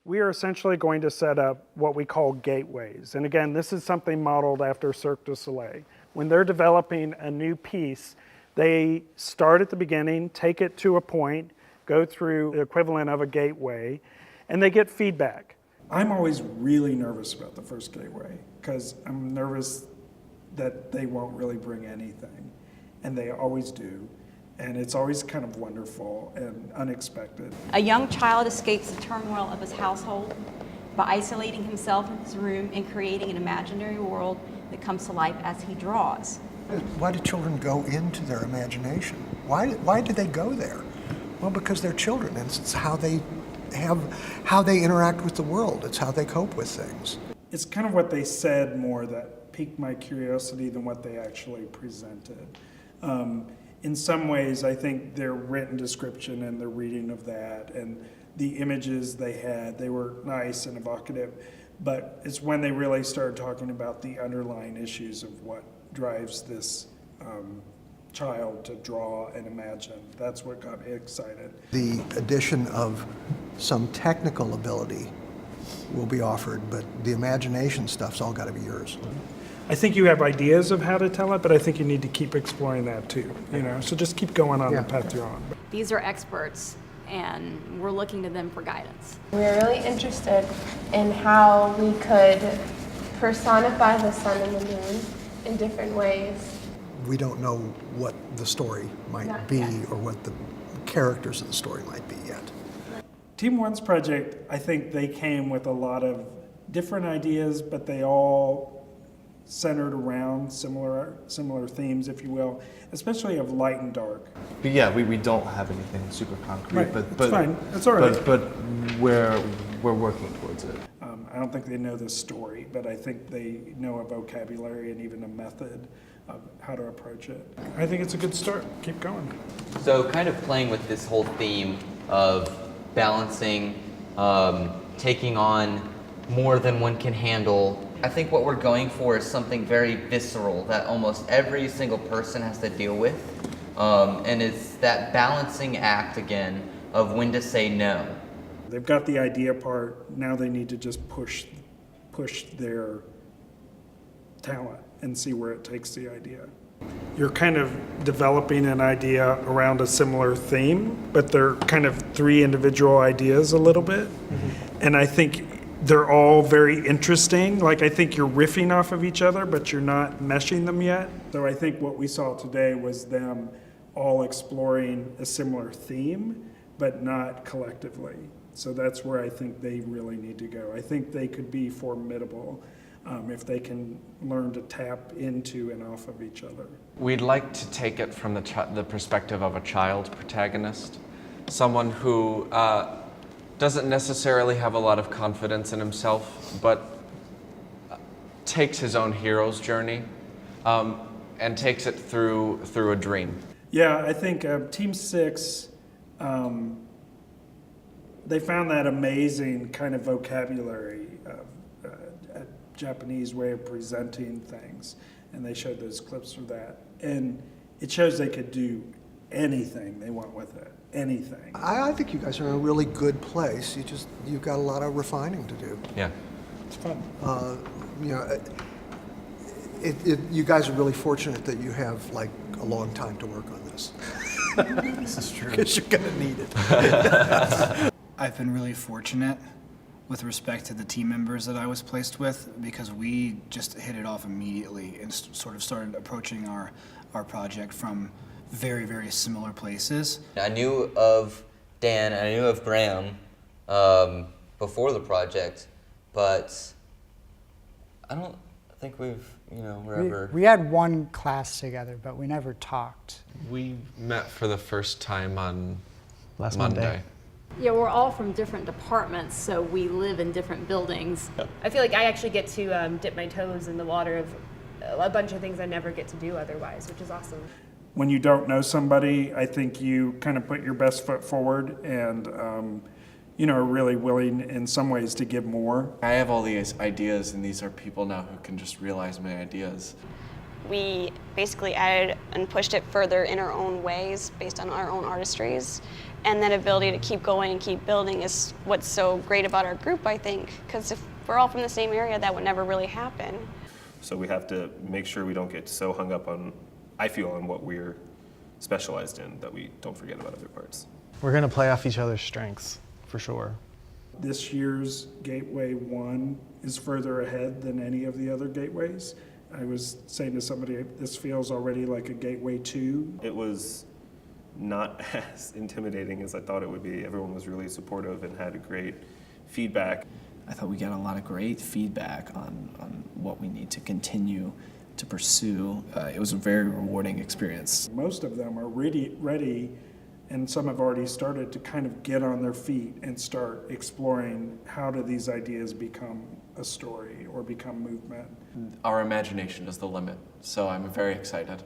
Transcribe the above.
We are essentially going to set up what we call gateways. And again, this is something modeled after Cirque du Soleil. When they're developing a new piece, they start at the beginning, take it to a point, go through the equivalent of a gateway, and they get feedback. I'm always really nervous about the first gateway because I'm nervous that they won't really bring anything, and they always do. And it's always kind of wonderful and unexpected. A young child escapes the turmoil of his household by isolating himself in his room and creating an imaginary world that comes to life as he draws. Why do children go into their imagination? Why do they go there? Well, because they're children, and it's how they interact with the world. It's how they cope with things. It's kind of what they said more that piqued my curiosity than what they actually presented. In some ways, I think their written description and their reading of that and the images they had, they were nice and evocative, but it's when they really started talking about the underlying issues of what drives this child to draw and imagine. That's what got me excited. The addition of some technical ability will be offered, but the imagination stuff's all got to be yours. I think you have ideas of how to tell it, but I think you need to keep exploring that too, So just keep going on the path you're on. These are experts, and we're looking to them for guidance. We're really interested in how we could personify the sun and the moon in different ways. We don't know what the story might be or what the characters of the story might be yet. Team One's project, I think they came with a lot of different ideas, but they all centered around similar themes, if you will, especially of light and dark. But yeah, we don't have anything super concrete, Right. but It's fine. That's all right. But we're working towards it. I don't think they know the story, but I think they know a vocabulary and even a method of how to approach it. I think it's a good start. Keep going. So kind of playing with this whole theme of balancing, taking on more than one can handle. I think what we're going for is something very visceral that almost every single person has to deal with. And it's that balancing act again of when to say no. They've got the idea part, now they need to just push their talent and see where it takes the idea. You're kind of developing an idea around a similar theme, but they're kind of three individual ideas a little bit. And I think they're all very interesting. Like, I think you're riffing off of each other, but you're not meshing them yet. So I think what we saw today was them all exploring a similar theme, but not collectively. So that's where I think they really need to go. I think they could be formidable if they can learn to tap into and off of each other. We'd like to take it from the perspective of a child protagonist, someone who doesn't necessarily have a lot of confidence in himself, but takes his own hero's journey and takes it through a dream. Yeah, I think Team 6, they found that amazing kind of vocabulary, a Japanese way of presenting things, and they showed those clips for that. And it shows they could do anything they want with it. Anything. I think you guys are in a really good place. You've got a lot of refining to do. Yeah. It's fun. You guys are really fortunate that you have like a long time to work on this. This is true. Because you're gonna need it. I've been really fortunate with respect to the team members that I was placed with because we just hit it off immediately and sort of started approaching our project from very, very similar places. I knew of Dan and I knew of Graham before the project, but I don't think we're ever... We had one class together, but we never talked. We met for the first time on last Monday. Yeah, we're all from different departments, so we live in different buildings. I feel like I actually get to dip my toes in the water of a bunch of things I never get to do otherwise, which is awesome. When you don't know somebody, I think you kind of put your best foot forward and, are really willing in some ways to give more. I have all these ideas, and these are people now who can just realize my ideas. we basically added and pushed it further in our own ways based on our own artistries. And that ability to keep going and keep building is what's so great about our group, I think, because if we're all from the same area, that would never really happen. So we have to make sure we don't get so hung up on, I feel, on what we're specialized in, that we don't forget about other parts. We're going to play off each other's strengths, for sure. This year's Gateway 1 is further ahead than any of the other gateways. I was saying to somebody, this feels already like a Gateway 2. It was not as intimidating as I thought it would be. Everyone was really supportive and had great feedback. I thought we got a lot of great feedback on what we need to continue to pursue. It was a very rewarding experience. Most of them are ready, and some have already started to kind of get on their feet and start exploring how do these ideas become a story or become movement. Our imagination is the limit, so I'm very excited.